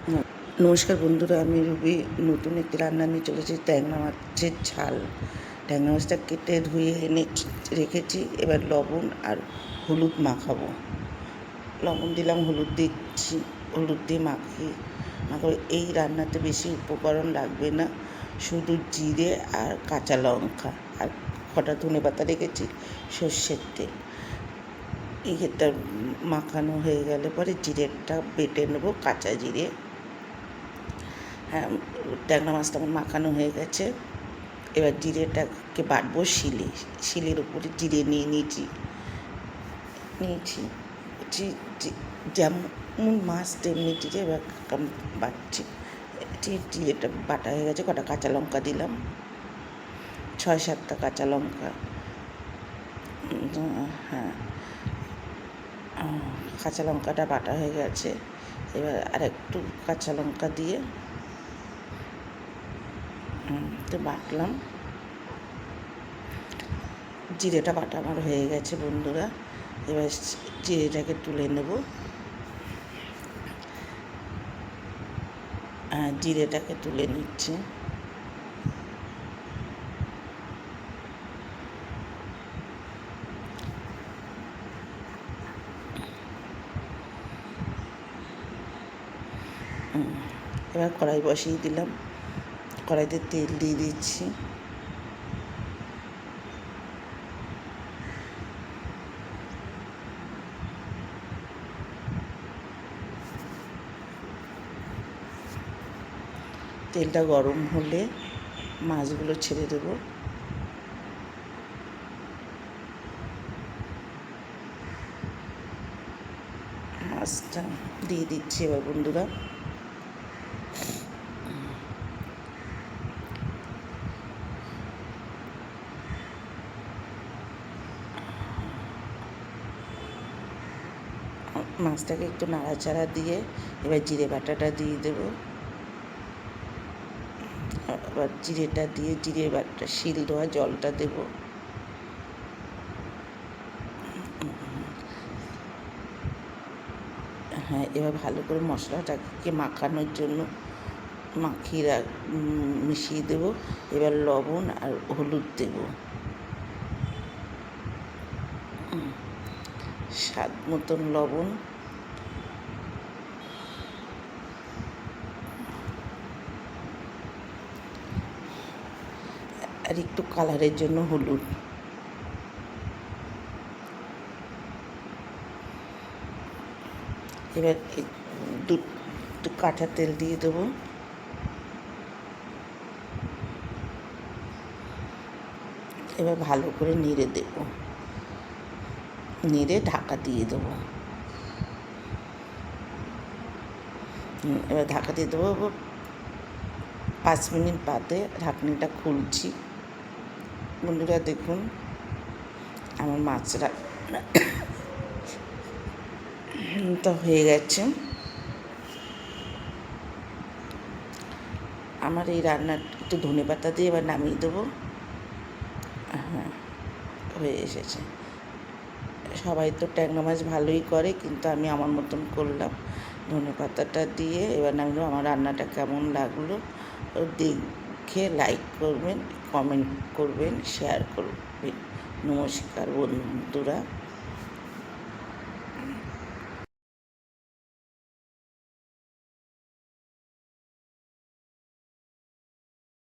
নমস্কার বন্ধুরা, আমি রুবি নতুন একটি রান্না নিয়ে চলেছি। ট্যাংরা মাছের ঝাল। ট্যাংরা মাছটা কেটে ধুয়ে এনে রেখেছি। এবার লবণ আর হলুদ মাখাবো। লবণ দিলাম, হলুদ দিচ্ছি, হলুদ দিয়ে মাখাবো। এই রান্নাতে বেশি উপকরণ লাগবে না, শুধু জিরে আর কাঁচা লঙ্কা আর কটা ধনেপাতা রেখেছি, সর্ষের তেল। এটা মাখানো হয়ে গেলে পরে জিরেটা বেটে নেবো, কাঁচা জিরে। হ্যাঁ, ট্যাংরা মাছটা আমার মাখানো হয়ে গেছে। এবার জিরেটাকে বাটবো শিলের উপরে জিরে নিয়েছি যেমন মাছ তেমনি জিরে এবার বাটছি। জিরেটা বাটা হয়ে গেছে। কটা কাঁচা লঙ্কা দিলাম, 6-7টা কাঁচা লঙ্কা। হ্যাঁ, কাঁচা লঙ্কাটা বাটা হয়ে গেছে। এবার আর একটু কাঁচা লঙ্কা দিয়ে তো বাটলাম। জিরেটা বাটা আমার হয়ে গেছে বন্ধুরা। এবার জিরেটাকে তুলে নেব। জিরেটাকে তুলে নিচ্ছি। এবার কড়াই বসিয়ে দিলাম। কড়াইতে তেল দিয়ে দিচ্ছি। তেলটা গরম হলে মাছগুলো ছেড়ে দেব। মাছটা দিয়ে দিচ্ছি এবার বন্ধুরা। মাছটাকে একটু নাড়াচাড়া দিয়ে এবার জিরে বাটাটা দিয়ে দেবো। এবার জিরেটা দিয়ে জিরে বাটা শিল দেওয়া জলটা দেব। হ্যাঁ, এবার ভালো করে মশলাটাকে মাখানোর জন্য মিশিয়ে দেবো। এবার লবণ আর হলুদ দেব, স্বাদ মতন লবণ। আর একটু কালারের জন্য হলুদ। এবার একটু কাঁচা তেল দিয়ে দেবো। এবার ভালো করে নেড়ে দেবো, নেড়ে ঢাকা দিয়ে দেবো। এবার ঢাকা দিয়ে দেবো। 5 মিনিট বাদে ঢাকনিটা খুলছি। বন্ধুরা দেখুন, আমার মাছটা তো হয়ে গেছে। আমার এই রান্নার একটু ধনেপাতা দিয়ে এবার নামিয়ে দেবো। হ্যাঁ, হয়ে এসেছে। সবাই তো ট্যাংরা মাছ ভালোই করে, কিন্তু আমি আমার মতন করলাম। ধনেপাতাটা দিয়ে এবার নামিয়ে দেবো। আমার রান্নাটা কেমন লাগলো দেখে লাইক করবেন, কমেন্ট করবেন, শেয়ার করবেন। নমস্কার বন্ধুরা।